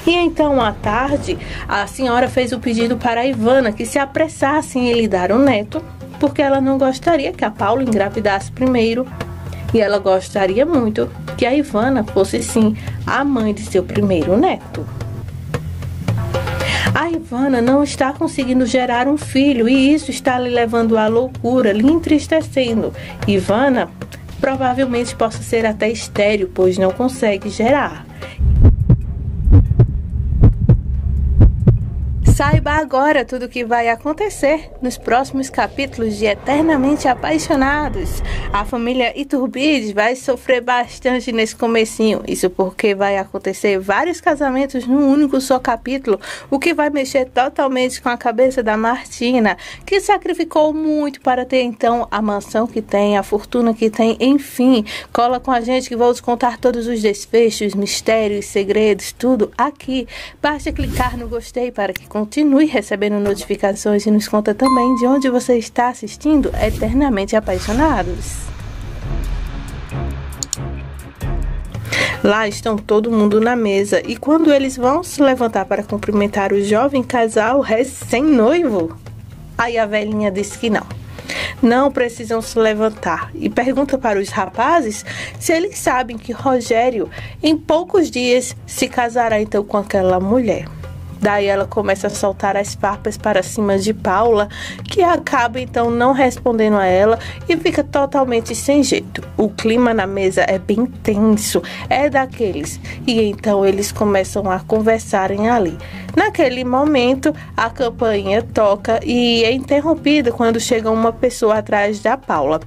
E então, à tarde, a senhora fez o pedido para a Ivana que se apressasse em lhe dar um neto, porque ela não gostaria que a Paula engravidasse primeiro. E ela gostaria muito que a Ivana fosse, sim, a mãe de seu primeiro neto. A Ivana não está conseguindo gerar um filho e isso está lhe levando à loucura, lhe entristecendo. Ivana provavelmente possa ser até estéril, pois não consegue gerar. Saiba agora tudo o que vai acontecer nos próximos capítulos de Eternamente Apaixonados. A família Iturbide vai sofrer bastante nesse comecinho. Isso porque vai acontecer vários casamentos num único só capítulo, o que vai mexer totalmente com a cabeça da Martina, que sacrificou muito para ter então a mansão que tem, a fortuna que tem, enfim. Cola com a gente que vou te contar todos os desfechos, mistérios, segredos, tudo aqui. Basta clicar no gostei para que continue recebendo notificações e nos conta também de onde você está assistindo Eternamente Apaixonados. Lá estão todo mundo na mesa e quando eles vão se levantar para cumprimentar o jovem casal recém-noivo, aí a velhinha diz que não precisam se levantar e pergunta para os rapazes se eles sabem que Rogério em poucos dias se casará então com aquela mulher. Daí ela começa a soltar as farpas para cima de Paula, que acaba então não respondendo a ela e fica totalmente sem jeito. O clima na mesa é bem tenso, é daqueles. E então eles começam a conversarem ali. Naquele momento, a campainha toca e é interrompida quando chega uma pessoa atrás da Paula.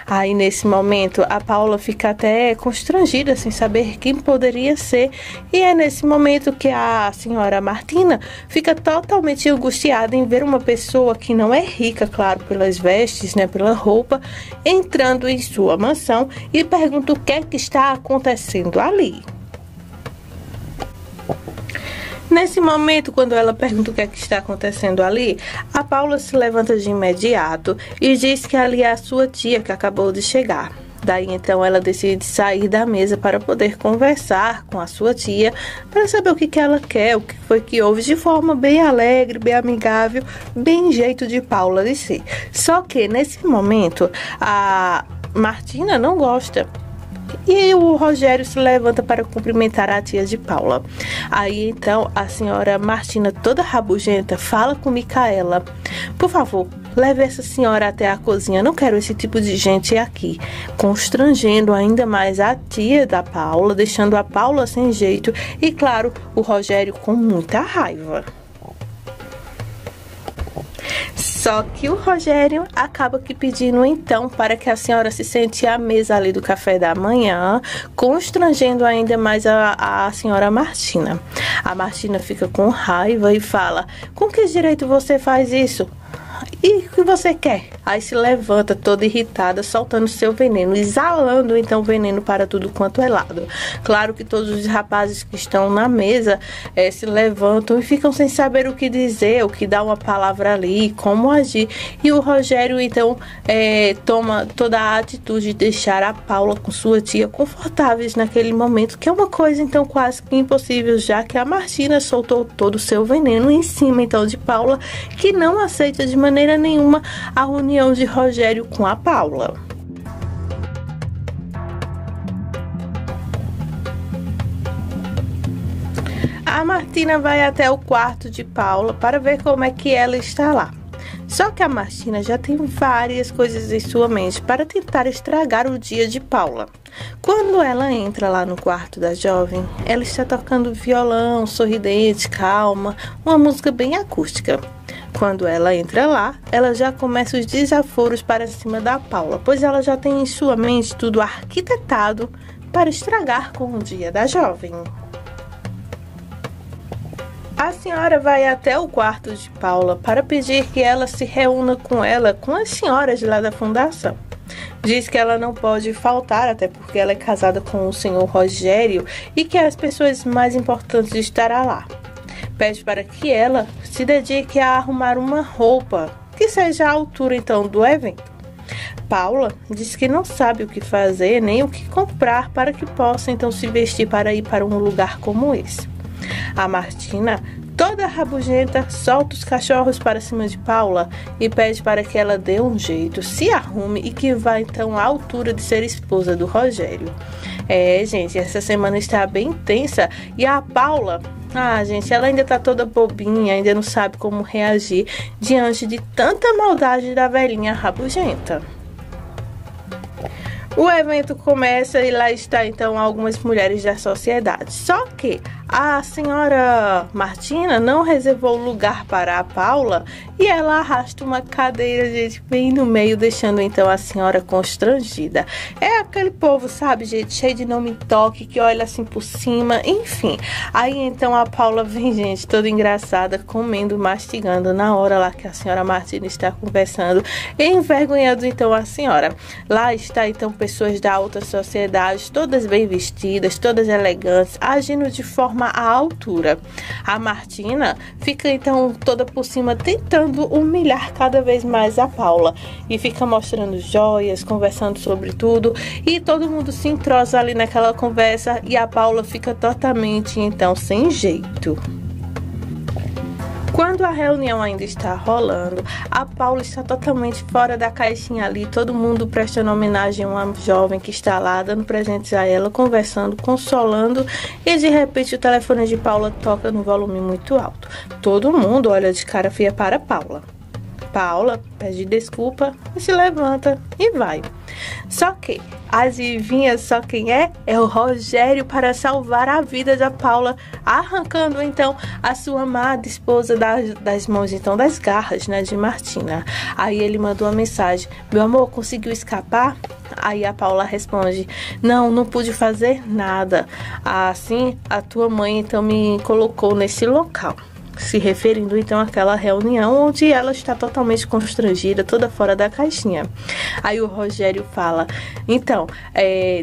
Aí nesse momento, a Paula fica até constrangida sem saber quem poderia ser. E é nesse momento que a senhora Martina fica totalmente angustiada em ver uma pessoa que não é rica, claro, pelas vestes, né, pela roupa, entrando em sua mansão e pergunta o que é que está acontecendo ali. Nesse momento, quando ela pergunta o que é que está acontecendo ali, a Paula se levanta de imediato e diz que ali é a sua tia que acabou de chegar. Daí então ela decide sair da mesa para poder conversar com a sua tia para saber o que ela quer, o que foi que houve, de forma bem alegre, bem amigável, bem jeito de Paula de ser. Só que nesse momento a Martina não gosta. E o Rogério se levanta para cumprimentar a tia de Paula. Aí então a senhora Martina, toda rabugenta, fala com Micaela: por favor, leve essa senhora até a cozinha, não quero esse tipo de gente aqui. Constrangendo ainda mais a tia da Paula, deixando a Paula sem jeito e, claro, o Rogério com muita raiva. Só que o Rogério acaba que pedindo então para que a senhora se sente à mesa ali do café da manhã, constrangendo ainda mais a senhora Martina. A Martina fica com raiva e fala: com que direito você faz isso? E o que você quer? Aí se levanta toda irritada, soltando seu veneno, exalando então veneno para tudo quanto é lado. Claro que todos os rapazes que estão na mesa se levantam e ficam sem saber o que dizer, o que dar uma palavra ali, como agir. E o Rogério então toma toda a atitude de deixar a Paula com sua tia confortáveis naquele momento, que é uma coisa então quase que impossível, já que a Martina soltou todo o seu veneno em cima então de Paula, que não aceita de maneira nenhuma a união de Rogério com a Paula. A Martina vai até o quarto de Paula para ver como é que ela está lá. Só que a Martina já tem várias coisas em sua mente para tentar estragar o dia de Paula. Quando ela entra lá no quarto da jovem, ela está tocando violão, sorridente, calma, uma música bem acústica. Quando ela entra lá, ela já começa os desaforos para cima da Paula, pois ela já tem em sua mente tudo arquitetado para estragar com o dia da jovem. A senhora vai até o quarto de Paula para pedir que ela se reúna com ela, com as senhoras lá da fundação. Diz que ela não pode faltar, até porque ela é casada com o senhor Rogério e que as pessoas mais importantes estarão lá. Pede para que ela se dedique a arrumar uma roupa que seja à altura então do evento. Paula diz que não sabe o que fazer nem o que comprar para que possa então se vestir para ir para um lugar como esse. A Martina, toda rabugenta, solta os cachorros para cima de Paula e pede para que ela dê um jeito, se arrume e que vá então à altura de ser esposa do Rogério. Gente, essa semana está bem tensa e a Paula, gente, ela ainda tá toda bobinha, ainda não sabe como reagir diante de tanta maldade da velhinha rabugenta. O evento começa e lá está então algumas mulheres da sociedade. Só que a senhora Martina não reservou lugar para a Paula e ela arrasta uma cadeira, gente, bem no meio, deixando então a senhora constrangida. É aquele povo, sabe, gente, cheio de não me toque, que olha assim por cima, enfim. Aí então a Paula vem, gente, toda engraçada, comendo, mastigando na hora lá que a senhora Martina está conversando, envergonhando então a senhora. Lá está então pessoas da alta sociedade, todas bem vestidas, todas elegantes, agindo de forma à altura. A Martina fica então toda por cima tentando humilhar cada vez mais a Paula e fica mostrando joias, conversando sobre tudo e todo mundo se entrosa ali naquela conversa e a Paula fica totalmente então sem jeito. Quando a reunião ainda está rolando, a Paula está totalmente fora da caixinha ali, todo mundo prestando homenagem a uma jovem que está lá, dando presentes a ela, conversando, consolando, e de repente o telefone de Paula toca no volume muito alto. Todo mundo olha de cara feia para Paula. Paula pede desculpa e se levanta e vai. Só que, adivinha só quem é? É o Rogério para salvar a vida da Paula, arrancando então a sua amada esposa das mãos, então das garras, né, de Martina. Aí ele mandou uma mensagem: meu amor, conseguiu escapar? Aí a Paula responde: não pude fazer nada. Assim, a tua mãe então me colocou nesse local. Se referindo então àquela reunião onde ela está totalmente constrangida, toda fora da caixinha. Aí o Rogério fala: então,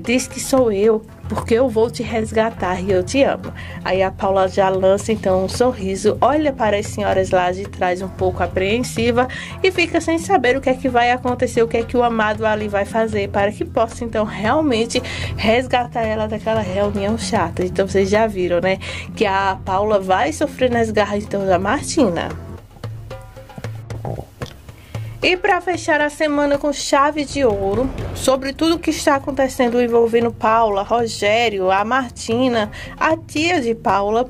diz que sou eu, porque eu vou te resgatar e eu te amo. Aí a Paula já lança então um sorriso, olha para as senhoras lá de trás um pouco apreensiva e fica sem saber o que é que vai acontecer, o que é que o amado ali vai fazer para que possa então realmente resgatar ela daquela reunião chata. Então vocês já viram, né, que a Paula vai sofrer nas garras então da Martina. E para fechar a semana com chave de ouro, sobre tudo que está acontecendo envolvendo Paula, Rogério, a Martina, a tia de Paula,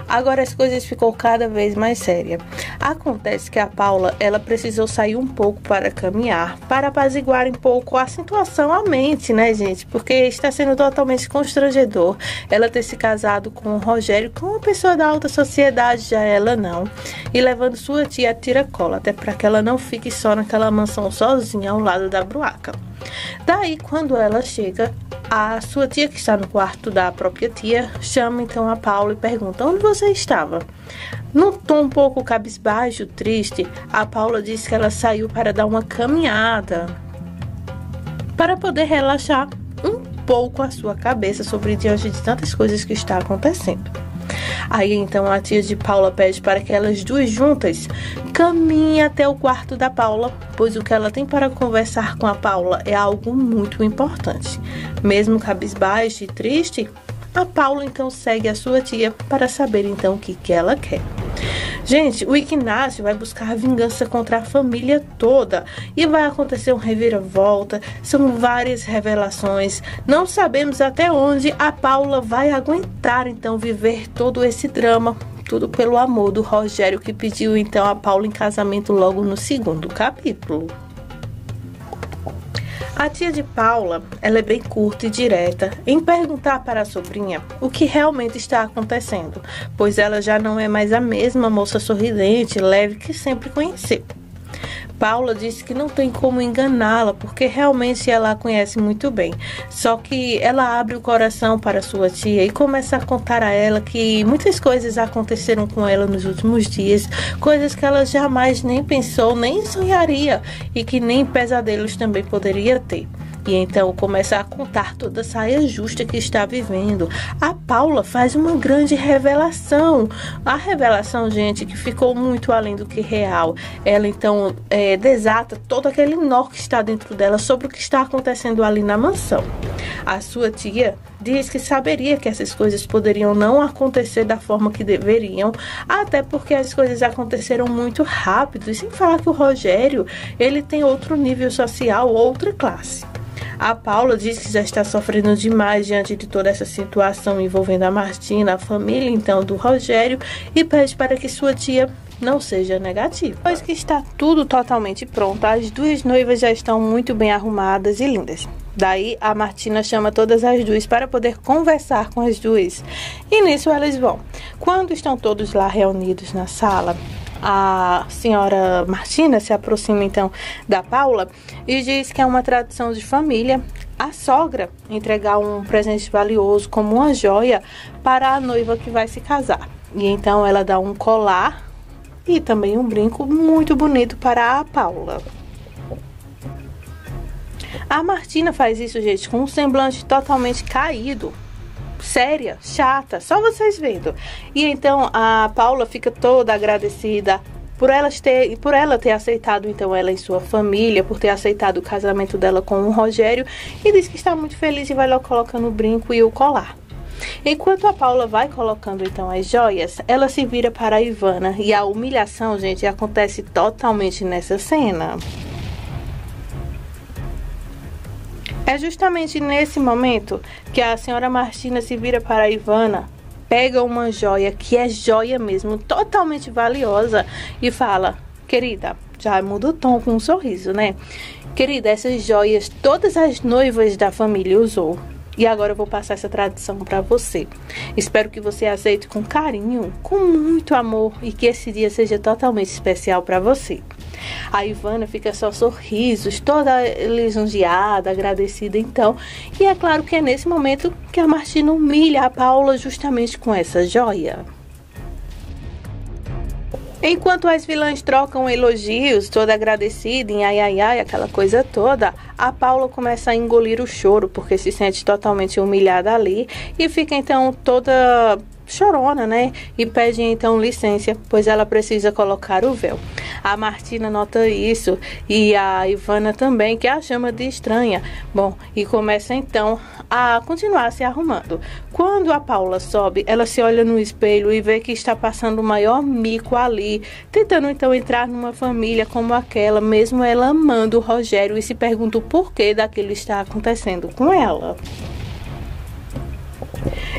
agora as coisas ficou cada vez mais sérias. Acontece que a Paula, ela precisou sair um pouco para caminhar, para apaziguar um pouco a situação, a mente, né, gente? Porque está sendo totalmente constrangedor ela ter se casado com o Rogério, com uma pessoa da alta sociedade, já ela não, e levando sua tia a tiracola, até para que ela não fique só naquela mansão sozinha ao lado da bruaca. Daí, quando ela chega, a sua tia, que está no quarto da própria tia, chama então a Paula e pergunta: onde você estava? Num tom um pouco cabisbaixo, triste, a Paula diz que ela saiu para dar uma caminhada, para poder relaxar um pouco a sua cabeça sobre diante de tantas coisas que está acontecendo. Aí então a tia de Paula pede para que elas duas juntas caminhem até o quarto da Paula, pois o que ela tem para conversar com a Paula é algo muito importante. Mesmo cabisbaixa e triste, a Paula então segue a sua tia para saber então o que ela quer. Gente, o Ignácio vai buscar vingança contra a família toda e vai acontecer um reviravolta, são várias revelações. Não sabemos até onde a Paula vai aguentar então viver todo esse drama, tudo pelo amor do Rogério, que pediu então a Paula em casamento logo no segundo capítulo. A tia de Paula, ela é bem curta e direta em perguntar para a sobrinha o que realmente está acontecendo, pois ela já não é mais a mesma moça sorridente, leve que sempre conheceu. Paula disse que não tem como enganá-la, porque realmente ela a conhece muito bem. Só que ela abre o coração para sua tia e começa a contar a ela que muitas coisas aconteceram com ela nos últimos dias, coisas que ela jamais nem pensou, nem sonharia, e que nem pesadelos também poderia ter. E então começa a contar toda a saia justa que está vivendo. A Paula faz uma grande revelação. A revelação, gente, que ficou muito além do que real. Ela então desata todo aquele nó que está dentro dela sobre o que está acontecendo ali na mansão. A sua tia diz que saberia que essas coisas poderiam não acontecer da forma que deveriam, até porque as coisas aconteceram muito rápido, e sem falar que o Rogério, ele tem outro nível social, outra classe. A Paula diz que já está sofrendo demais diante de toda essa situação envolvendo a Martina, a família então do Rogério, e pede para que sua tia não seja negativa. Depois que está tudo totalmente pronto, as duas noivas já estão muito bem arrumadas e lindas. Daí a Martina chama todas as duas para poder conversar com as duas. E nisso elas vão. Quando estão todos lá reunidos na sala, a senhora Martina se aproxima então da Paula e diz que é uma tradição de família a sogra entregar um presente valioso como uma joia para a noiva que vai se casar. E então ela dá um colar e também um brinco muito bonito para a Paula. A Martina faz isso, gente, com um semblante totalmente caído, séria, chata, só vocês vendo. E então a Paula fica toda agradecida por ela ter aceitado então ela em sua família, por ter aceitado o casamento dela com o Rogério, e diz que está muito feliz e vai logo colocando o brinco e o colar. Enquanto a Paula vai colocando então as joias, ela se vira para a Ivana, e a humilhação, gente, acontece totalmente nessa cena. É justamente nesse momento que a senhora Martina se vira para a Ivana, pega uma joia, que é joia mesmo, totalmente valiosa, e fala: querida, já muda o tom com um sorriso, né? Querida, essas joias todas as noivas da família usou. E agora eu vou passar essa tradição para você. Espero que você aceite com carinho, com muito amor, e que esse dia seja totalmente especial para você. A Ivana fica só sorrisos, toda lisonjeada, agradecida então. E é claro que é nesse momento que a Martina humilha a Paula justamente com essa joia. Enquanto as vilãs trocam elogios, toda agradecida, em ai ai ai, aquela coisa toda, a Paula começa a engolir o choro, porque se sente totalmente humilhada ali, e fica então toda chorona, né? E pede então licença, pois ela precisa colocar o véu. A Martina nota isso, e a Ivana também, que a chama de estranha. Bom, e começa então a continuar se arrumando. Quando a Paula sobe, ela se olha no espelho e vê que está passando o maior mico ali, tentando então entrar numa família como aquela, mesmo ela amando o Rogério, e se pergunta o porquê daquilo está acontecendo com ela.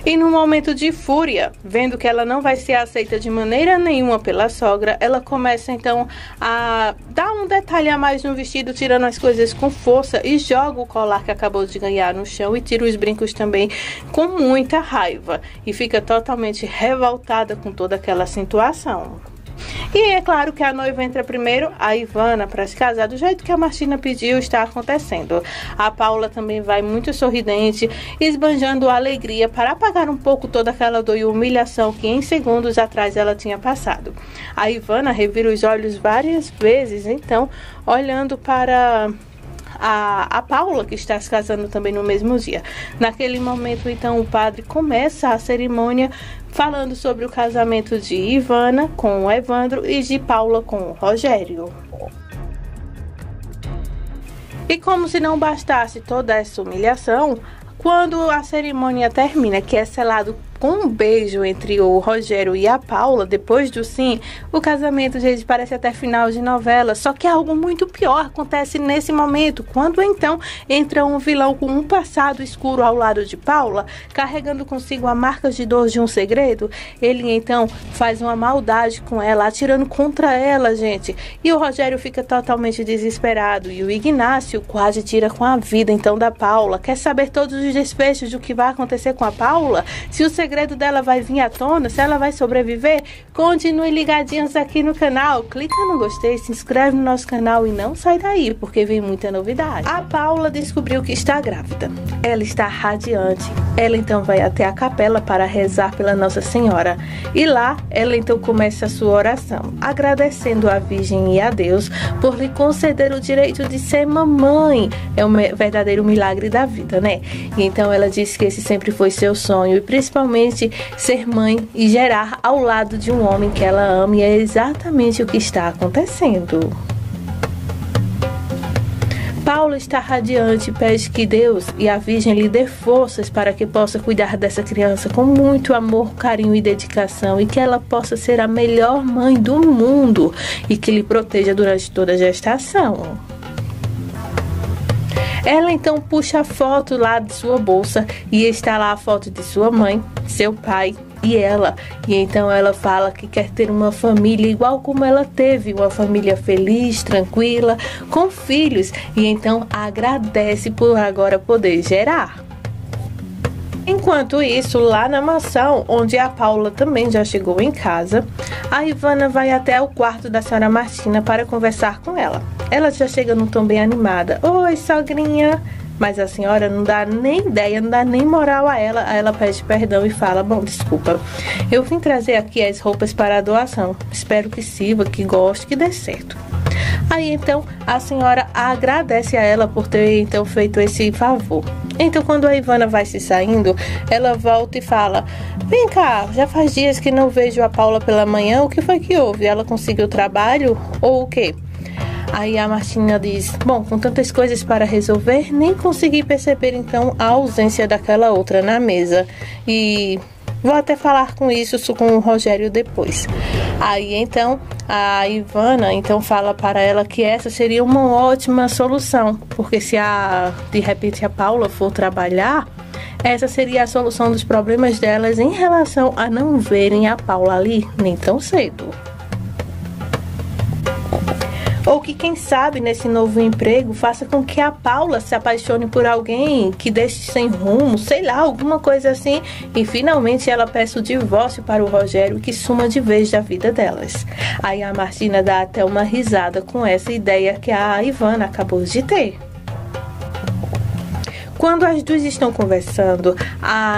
E no momento de fúria, vendo que ela não vai ser aceita de maneira nenhuma pela sogra, ela começa então a dar um detalhe a mais no vestido, tirando as coisas com força, e joga o colar que acabou de ganhar no chão e tira os brincos também com muita raiva, e fica totalmente revoltada com toda aquela situação. E é claro que a noiva entra primeiro, a Ivana, para se casar do jeito que a Martina pediu, está acontecendo. A Paula também vai muito sorridente, esbanjando alegria para apagar um pouco toda aquela dor e humilhação que em segundos atrás ela tinha passado. A Ivana revira os olhos várias vezes, então, olhando para a Paula, que está se casando também no mesmo dia. Naquele momento, então, o padre começa a cerimônia falando sobre o casamento de Ivana com o Evandro e de Paula com o Rogério. E como se não bastasse toda essa humilhação, quando a cerimônia termina, que é selado com um beijo entre o Rogério e a Paula, depois do sim, o casamento, gente, parece até final de novela. Só que algo muito pior acontece nesse momento, quando então entra um vilão com um passado escuro ao lado de Paula, carregando consigo a marca de dor de um segredo. Ele então faz uma maldade com ela, atirando contra ela, gente. E o Rogério fica totalmente desesperado, e o Ignácio quase tira com a vida então da Paula. Quer saber todos os desfechos do que vai acontecer com a Paula? Se o segredo dela vai vir à tona, se ela vai sobreviver? Continue ligadinhos aqui no canal, clica no gostei, se inscreve no nosso canal e não sai daí, porque vem muita novidade. A Paula descobriu que está grávida, ela está radiante. Ela então vai até a capela para rezar pela Nossa Senhora, e lá ela então começa a sua oração, agradecendo a Virgem e a Deus por lhe conceder o direito de ser mamãe. É um verdadeiro milagre da vida, né? E então ela disse que esse sempre foi seu sonho, e principalmente ser mãe e gerar ao lado de um homem que ela ama, e é exatamente o que está acontecendo. Paulo está radiante e pede que Deus e a Virgem lhe dê forças para que possa cuidar dessa criança com muito amor, carinho e dedicação, e que ela possa ser a melhor mãe do mundo e que lhe proteja durante toda a gestação. Ela então puxa a foto lá de sua bolsa e está lá a foto de sua mãe, seu pai e ela. E então ela fala que quer ter uma família igual como ela teve, uma família feliz, tranquila, com filhos. E então agradece por agora poder gerar. Enquanto isso, lá na mansão, onde a Paula também já chegou em casa, a Ivana vai até o quarto da senhora Martina para conversar com ela. Ela já chega num tom bem animada. Oi, sogrinha! Mas a senhora não dá nem ideia, não dá nem moral a ela. Aí ela pede perdão e fala: bom, desculpa, eu vim trazer aqui as roupas para a doação. Espero que sirva, que goste, que dê certo. Aí então a senhora agradece a ela por ter então feito esse favor. Então quando a Ivana vai se saindo, ela volta e fala: vem cá, já faz dias que não vejo a Paula pela manhã, o que foi que houve? Ela conseguiu trabalho ou o quê? Aí a Martina diz: bom, com tantas coisas para resolver, nem consegui perceber então a ausência daquela outra na mesa. E vou até falar com isso com o Rogério depois. Aí então a Ivana então fala para ela que essa seria uma ótima solução, porque se de repente a Paula for trabalhar, essa seria a solução dos problemas delas em relação a não verem a Paula ali nem tão cedo. Ou que, quem sabe, nesse novo emprego, faça com que a Paula se apaixone por alguém, que deixe sem rumo, sei lá, alguma coisa assim, e finalmente ela peça o divórcio para o Rogério, que suma de vez da vida delas. Aí a Martina dá até uma risada com essa ideia que a Ivana acabou de ter. Quando as duas estão conversando,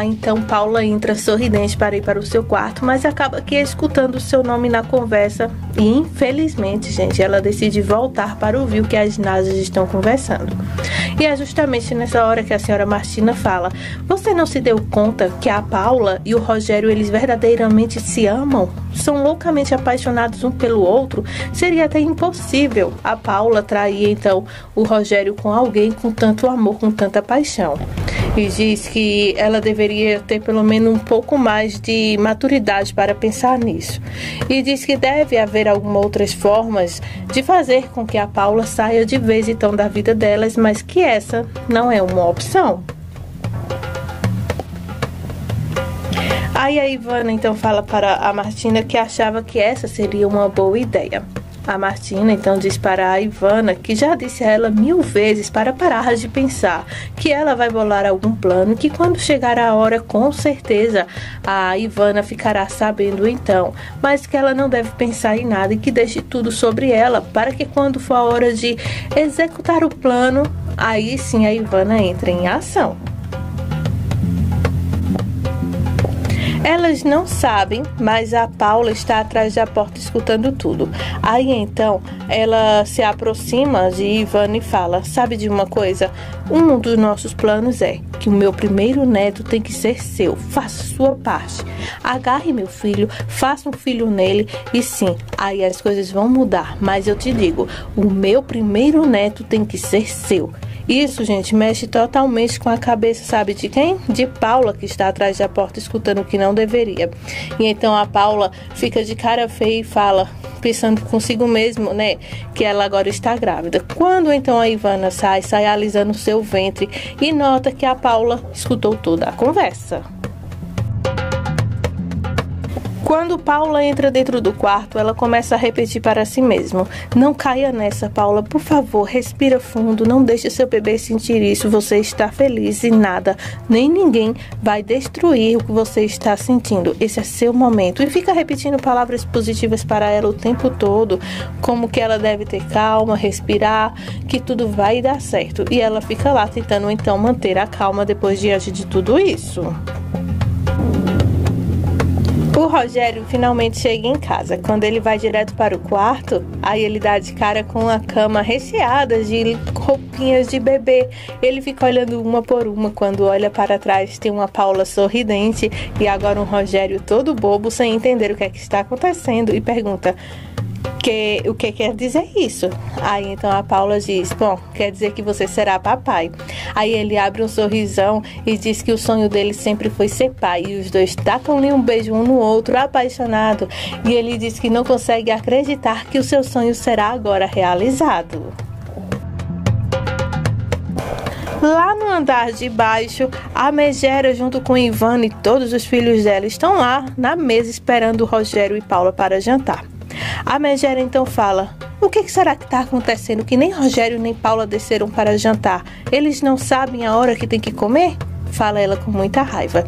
então Paula entra sorridente para ir para o seu quarto, mas acaba aqui escutando o seu nome na conversa e, infelizmente, gente, ela decide voltar para ouvir o que as najas estão conversando. E é justamente nessa hora que a senhora Martina fala: você não se deu conta que a Paula e o Rogério, eles verdadeiramente se amam? São loucamente apaixonados um pelo outro? Seria até impossível a Paula trair, então, o Rogério com alguém com tanto amor, com tanta paixão. E diz que ela deveria ter pelo menos um pouco mais de maturidade para pensar nisso. E diz que deve haver algumas outras formas de fazer com que a Paula saia de vez então da vida delas, mas que essa não é uma opção. Aí a Ivana então fala para a Martina que achava que essa seria uma boa ideia. A Martina então diz para a Ivana que já disse a ela 1000 vezes para parar de pensar, que ela vai bolar algum plano, que quando chegar a hora, com certeza a Ivana ficará sabendo então, mas que ela não deve pensar em nada e que deixe tudo sobre ela, para que quando for a hora de executar o plano, aí sim a Ivana entra em ação. Elas não sabem, mas a Paula está atrás da porta escutando tudo. Aí então ela se aproxima de Ivana e fala: sabe de uma coisa? Um dos nossos planos é que o meu primeiro neto tem que ser seu. Faça sua parte. Agarre meu filho, faça um filho nele e sim, aí as coisas vão mudar. Mas eu te digo, o meu primeiro neto tem que ser seu. Isso, gente, mexe totalmente com a cabeça, sabe de quem? De Paula, que está atrás da porta escutando o que não deveria. E então a Paula fica de cara feia e fala, pensando consigo mesmo, né, que ela agora está grávida. Quando então a Ivana sai alisando o seu ventre e nota que a Paula escutou toda a conversa. Quando Paula entra dentro do quarto, ela começa a repetir para si mesma: não caia nessa, Paula, por favor, respira fundo, não deixe seu bebê sentir isso, você está feliz e nada, nem ninguém vai destruir o que você está sentindo, esse é seu momento. E fica repetindo palavras positivas para ela o tempo todo, como que ela deve ter calma, respirar, que tudo vai dar certo. E ela fica lá tentando então manter a calma depois diante de tudo isso. O Rogério finalmente chega em casa. Quando ele vai direto para o quarto, aí ele dá de cara com a cama recheada de roupinhas de bebê. Ele fica olhando uma por uma. Quando olha para trás, tem uma Paula sorridente e agora um Rogério todo bobo, sem entender o que é que está acontecendo, e pergunta: o que quer dizer isso? Aí então a Paula diz, bom, quer dizer que você será papai. Aí ele abre um sorrisão e diz que o sonho dele sempre foi ser pai. E os dois tacam-lhe um beijo um no outro, apaixonado. E ele diz que não consegue acreditar que o seu sonho será agora realizado. Lá no andar de baixo, a Megera junto com Ivana e todos os filhos dela estão lá na mesa esperando o Rogério e Paula para jantar. A Megera então fala, o que será que está acontecendo que nem Rogério nem Paula desceram para jantar? Eles não sabem a hora que tem que comer? Fala ela com muita raiva.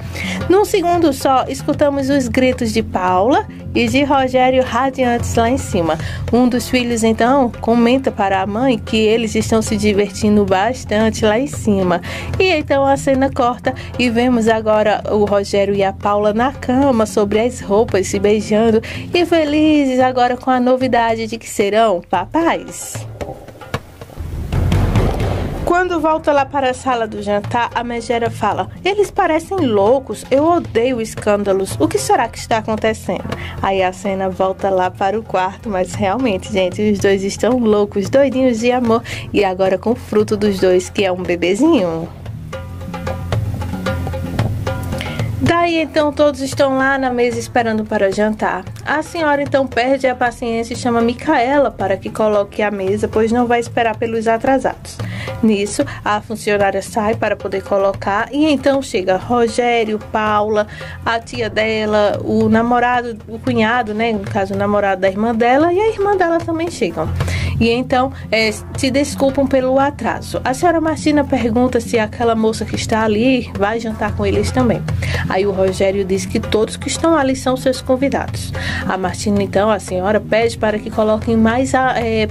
Num segundo só, escutamos os gritos de Paula e de Rogério radiantes lá em cima. Um dos filhos então comenta para a mãe que eles estão se divertindo bastante lá em cima. E então a cena corta e vemos agora o Rogério e a Paula na cama sobre as roupas se beijando e felizes agora com a novidade de que serão papais. Quando volta lá para a sala do jantar, a Megera fala, eles parecem loucos, eu odeio escândalos, o que será que está acontecendo? Aí a cena volta lá para o quarto, mas realmente, gente, os dois estão loucos, doidinhos de amor, e agora com o fruto dos dois, que é um bebezinho. Daí então todos estão lá na mesa esperando para jantar. A senhora então perde a paciência e chama Micaela para que coloque a mesa, pois não vai esperar pelos atrasados. Nisso, a funcionária sai para poder colocar e então chega Rogério, Paula, a tia dela, o namorado, o cunhado, né, no caso o namorado da irmã dela e a irmã dela também chegam. E então se desculpam pelo atraso. A senhora Martina pergunta se aquela moça que está ali vai jantar com eles também. Aí o Rogério diz que todos que estão ali são seus convidados. A Martina então, a senhora, pede para que coloquem mais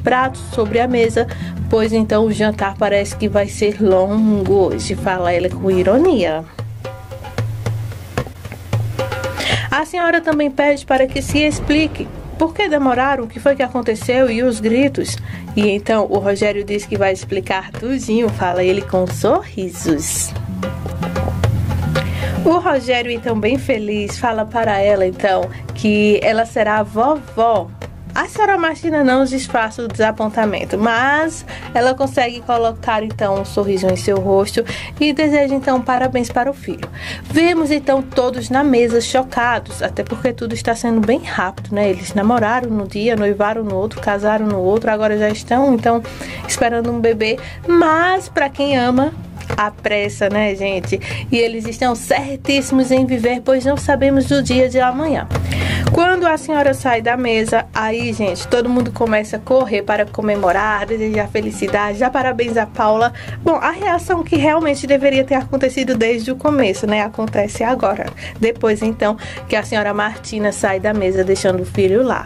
pratos sobre a mesa, pois então o jantar parece que vai ser longo hoje, fala ela com ironia. A senhora também pede para que se explique por que demoraram, o que foi que aconteceu e os gritos. E então o Rogério diz que vai explicar tudinho, fala ele com sorrisos. O Rogério, então, bem feliz, fala para ela, então, que ela será a vovó. A senhora Martina não disfarça o desapontamento, mas ela consegue colocar, então, um sorriso em seu rosto e deseja, então, parabéns para o filho. Vemos, então, todos na mesa chocados, até porque tudo está sendo bem rápido, né? Eles namoraram no dia, noivaram no outro, casaram no outro, agora já estão, então, esperando um bebê. Mas, para quem ama, a pressa, né, gente? E eles estão certíssimos em viver, pois não sabemos do dia de amanhã. Quando a senhora sai da mesa, aí, gente, todo mundo começa a correr para comemorar, desejar felicidade, dar parabéns a Paula. Bom, a reação que realmente deveria ter acontecido desde o começo, né, acontece agora. Depois, então, que a senhora Martina sai da mesa, deixando o filho lá.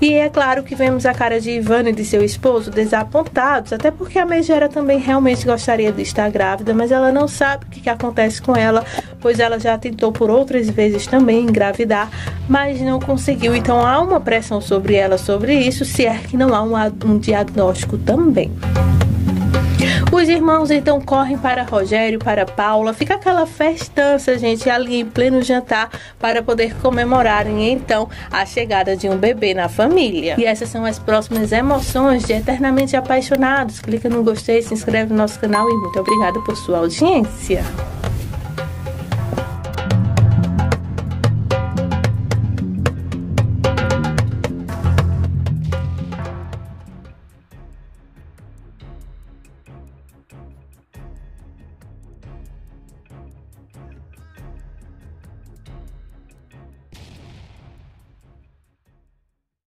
E é claro que vemos a cara de Ivana e de seu esposo desapontados, até porque a Megera também realmente gostaria de estar grávida, mas ela não sabe o que acontece com ela, pois ela já tentou por outras vezes também engravidar, mas não conseguiu. Então há uma pressão sobre ela sobre isso, se é que não há um diagnóstico também. Os irmãos então correm para Rogério, para Paula, fica aquela festança, gente, ali em pleno jantar para poder comemorarem então a chegada de um bebê na família. E essas são as próximas emoções de Eternamente Apaixonados. Clica no gostei, se inscreve no nosso canal e muito obrigada por sua audiência.